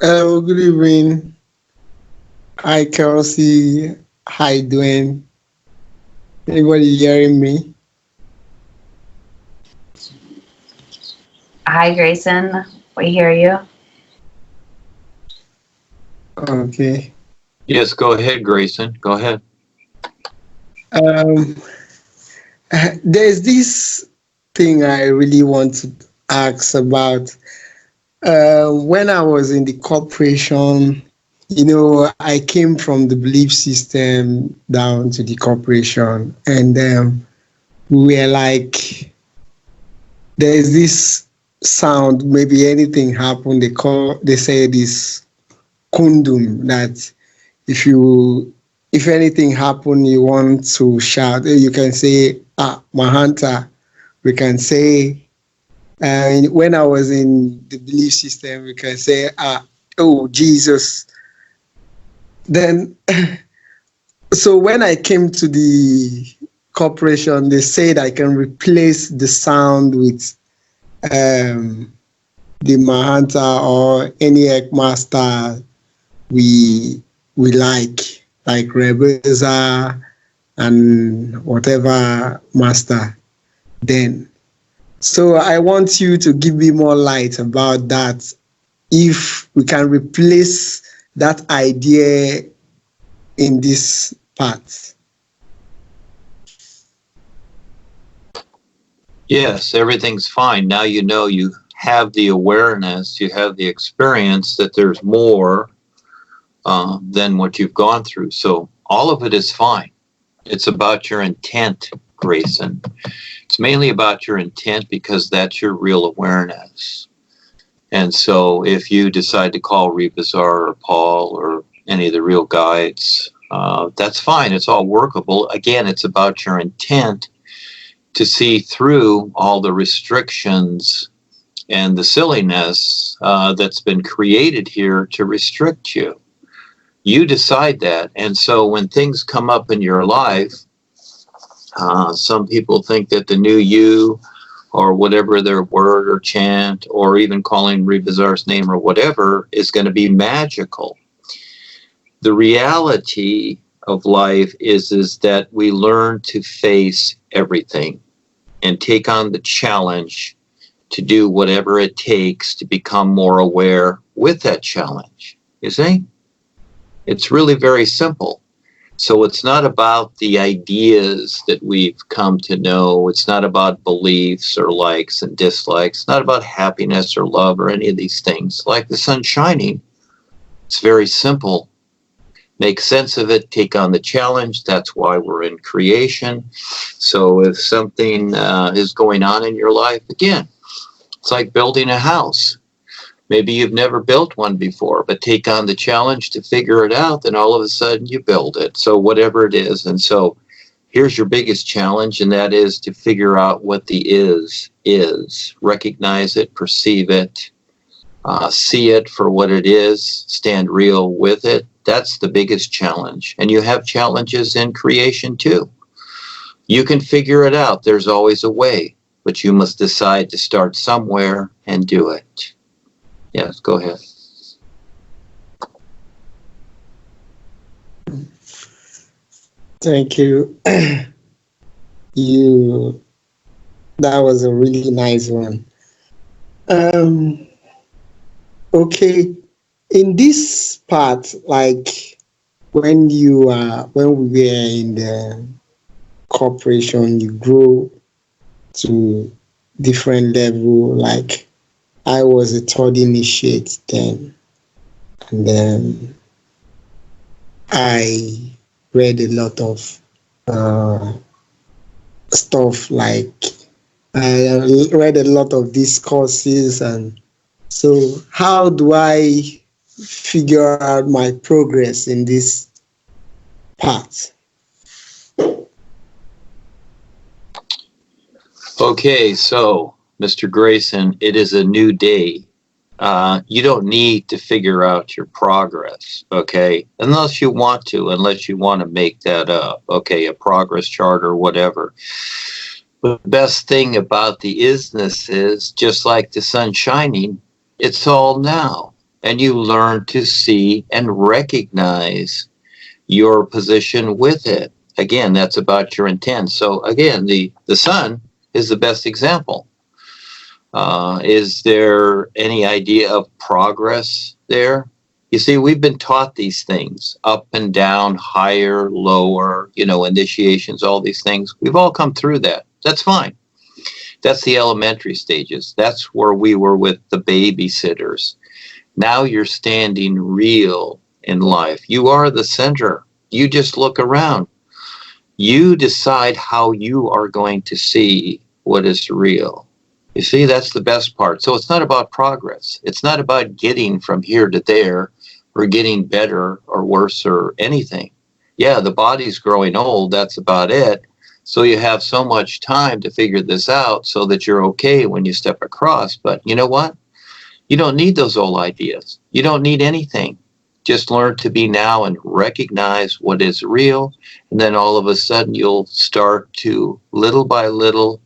Good evening. Hi, Kelsey. Hi, Duane. Anybody hearing me? Hi, Grayson. We hear you. Okay. Yes, go ahead, Grayson. Go ahead. Um, there's this thing I really want to ask about. When I was in the corporation, I came from the belief system down to the corporation, and we were like, there's this sound. Maybe anything happened, they say this kundum that if you if anything happen you want to shout, you can say mahanta. We can say when I was in the belief system we can say oh Jesus. Then so when I came to the corporation they said I can replace the sound with um the mahanta or any master we like Rebeza and whatever master then. So I want you to give me more light about that. If we can replace that idea in this part. Yes, everything's fine. Now you know you have the awareness, you have the experience that there's more than what you've gone through. So all of it is fine. It's about your intent, Grayson. It's mainly about your intent because that's your real awareness. And so if you decide to call Rebazar or Paul or any of the real guides, that's fine. It's all workable. Again, it's about your intent to see through all the restrictions and the silliness that's been created here to restrict you. You decide that. And so when things come up in your life, some people think that the new you or whatever their word or chant or even calling Rebazar's name or whatever is going to be magical. The reality of life is that we learn to face everything and take on the challenge to do whatever it takes to become more aware with that challenge. You see? It's really very simple. So it's not about the ideas that we've come to know. It's not about beliefs or likes and dislikes. It's not about happiness or love or any of these things. Like the sun shining, it's very simple. Make sense of it, take on the challenge. That's why we're in creation. So if something is going on in your life, again, it's like building a house. Maybe you've never built one before, but take on the challenge to figure it out, then all of a sudden you build it. So whatever it is. And so here's your biggest challenge, and that is to figure out what the is. Recognize it, perceive it, see it for what it is, stand real with it. That's the biggest challenge. And you have challenges in creation too. You can figure it out. There's always a way, but you must decide to start somewhere and do it. Yes, go ahead. Thank you. You That was a really nice one. Um okay. In this part, like when we were in the corporation, you grow to different level. Like I was a third initiate then, and then I read a lot of uh, stuff. Like I read a lot of these courses, and so how do I figure out my progress in this part? Okay, so Mr. Grayson, it is a new day. You don't need to figure out your progress, okay? Unless you want to make that up, okay, a progress chart or whatever. But the best thing about the isness is, just like the sun shining, it's all now. and you learn to see and recognize your position with it. Again, that's about your intent. So again, the sun is the best example. Is there any idea of progress there? You see, we've been taught these things up and down, higher, lower, initiations, all these things. We've all come through that. That's fine. That's the elementary stages. That's where we were with the babysitters. Now you're standing real in life. You are the center. You just look around. You decide how you are going to see what is real. You see, that's the best part. So it's not about progress. It's not about getting from here to there or getting better or worse or anything. Yeah, the body's growing old. That's about it. So you have so much time to figure this out so that you're okay when you step across. But you know what? You don't need those old ideas. You don't need anything. Just learn to be now and recognize what is real. And then all of a sudden you'll start to, little by little,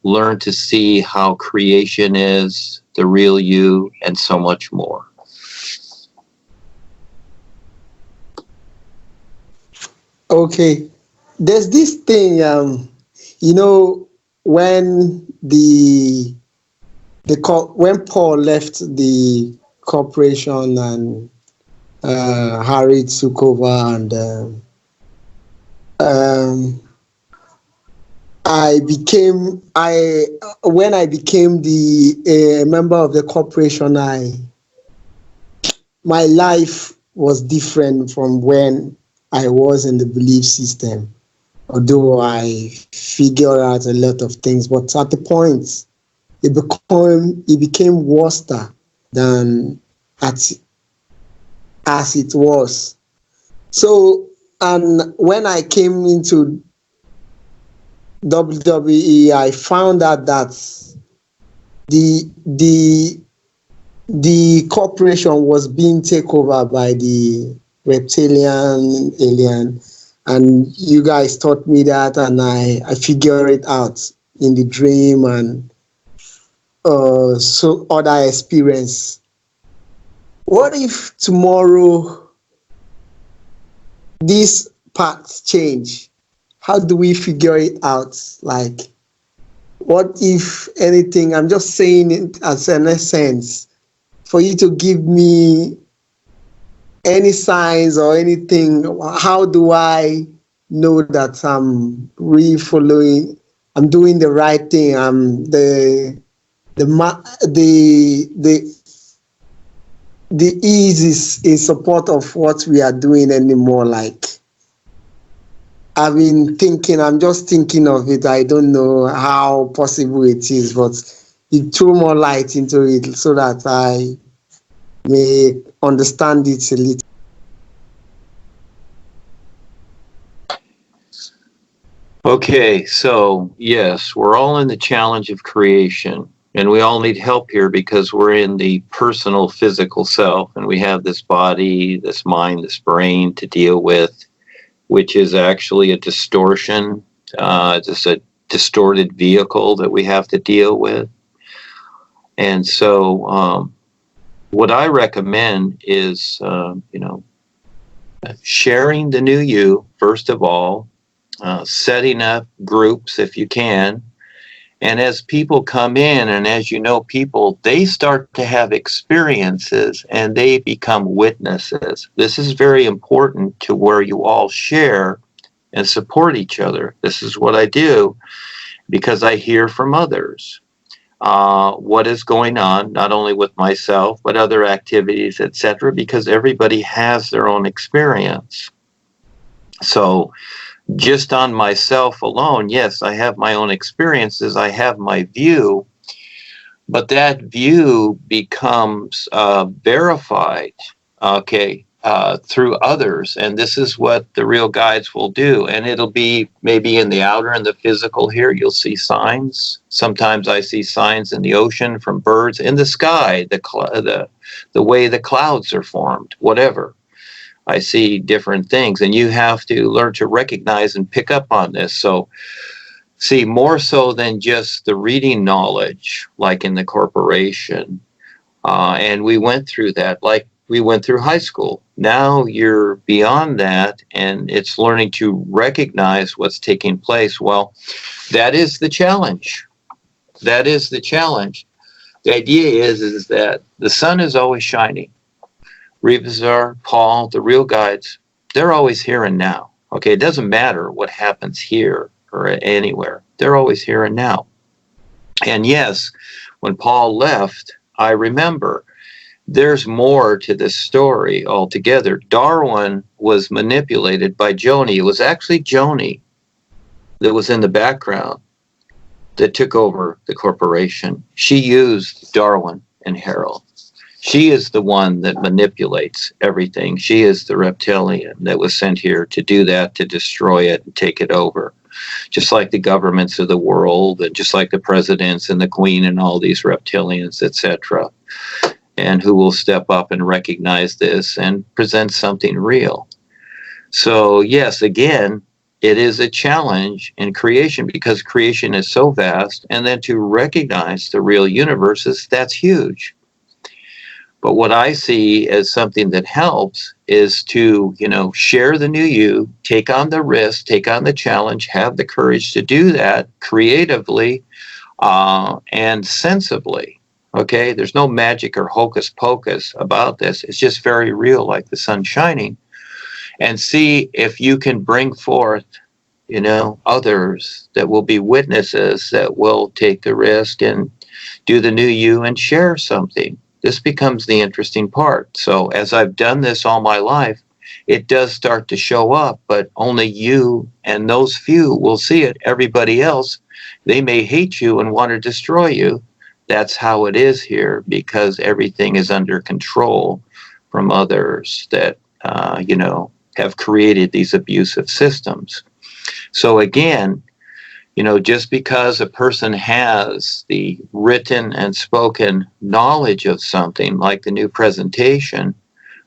learn to see how creation is, the real you, and so much more. Okay. There's this thing, when when Paul left the corporation and Harry took over, and when I became the member of the corporation, my life was different from when I was in the belief system. Although I figured out a lot of things, but at the point it became worse than as it was. So, and when I came into WWE, I found out that the corporation was being taken over by the reptilian alien, and you guys taught me that, and I figured it out in the dream and so other experience. What if tomorrow these paths change? How do we figure it out? Like, what if anything? I'm just saying it as an essence for you to give me any signs or anything. How do I know that I'm really following? I'm doing the right thing. I'm the ease is in support of what we are doing anymore. Like, I've been thinking, I'm just thinking of it. I don't know how possible it is, but you threw more light into it so that I may understand it a little. Okay, so yes, we're all in the challenge of creation, and we all need help here because we're in the personal physical self, and we have this body, this mind, this brain to deal with, which is actually a distortion. It's a distorted vehicle that we have to deal with. And so what I recommend is, sharing the new you, first of all, setting up groups if you can. And as people come in, and as you know, people, they start to have experiences and they become witnesses. This is very important to where you all share and support each other. This is what I do because I hear from others what is going on, not only with myself, but other activities, etc., because everybody has their own experience. So just on myself alone, yes, I have my own experiences, I have my view, but that view becomes verified, okay, through others. And this is what the real guides will do. And it'll be maybe in the outer and the physical here, you'll see signs. Sometimes I see signs in the ocean from birds, in the sky, the way the clouds are formed, whatever. I see different things, and you have to learn to recognize and pick up on this. So, see, more so than just the reading knowledge, like in the corporation, And we went through that like we went through high school. Now you're beyond that, and it's learning to recognize what's taking place. Well, that is the challenge. That is the challenge. The idea is that the sun is always shining. Revizar, Paul, the real guides, they're always here and now. Okay, it doesn't matter what happens here or anywhere. They're always here and now. And yes, when Paul left, I remember there's more to this story altogether. Darwin was manipulated by Joni. It was actually Joni that was in the background that took over the corporation. She used Darwin and Harold. She is the one that manipulates everything. She is the reptilian that was sent here to do that, to destroy it and take it over. Just like the governments of the world, and just like the presidents and the queen and all these reptilians, etc. And who will step up and recognize this and present something real. So yes, again, it is a challenge in creation because creation is so vast, and then to recognize the real universes, that's huge. But what I see as something that helps is to, share the new you, take on the risk, take on the challenge, have the courage to do that creatively and sensibly. Okay, there's no magic or hocus pocus about this. It's just very real, like the sun shining. And see if you can bring forth, others that will be witnesses that will take the risk and do the new you and share something. This becomes the interesting part. So as I've done this all my life, it does start to show up, but only you and those few will see it. Everybody else, they may hate you and want to destroy you. That's how it is here, because everything is under control from others that, have created these abusive systems. So again, just because a person has the written and spoken knowledge of something like the new presentation,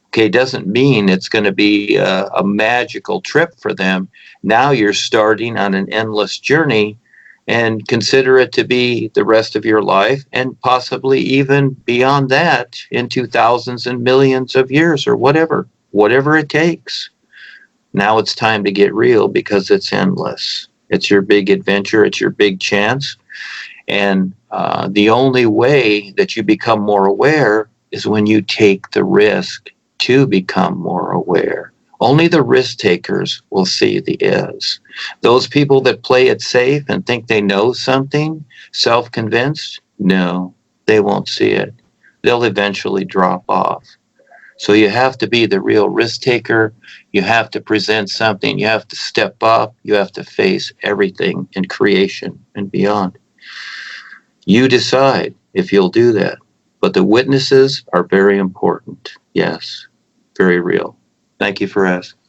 okay, doesn't mean it's going to be a magical trip for them. Now you're starting on an endless journey, and consider it to be the rest of your life, and possibly even beyond that into thousands and millions of years or whatever it takes. Now it's time to get real because it's endless. It's your big adventure. It's your big chance. And the only way that you become more aware is when you take the risk to become more aware. Only the risk takers will see the is. Those people that play it safe and think they know something, self-convinced, no, they won't see it. They'll eventually drop off. So you have to be the real risk taker. You have to present something. You have to step up. You have to face everything in creation and beyond. You decide if you'll do that. But the witnesses are very important. Yes, very real. Thank you for asking.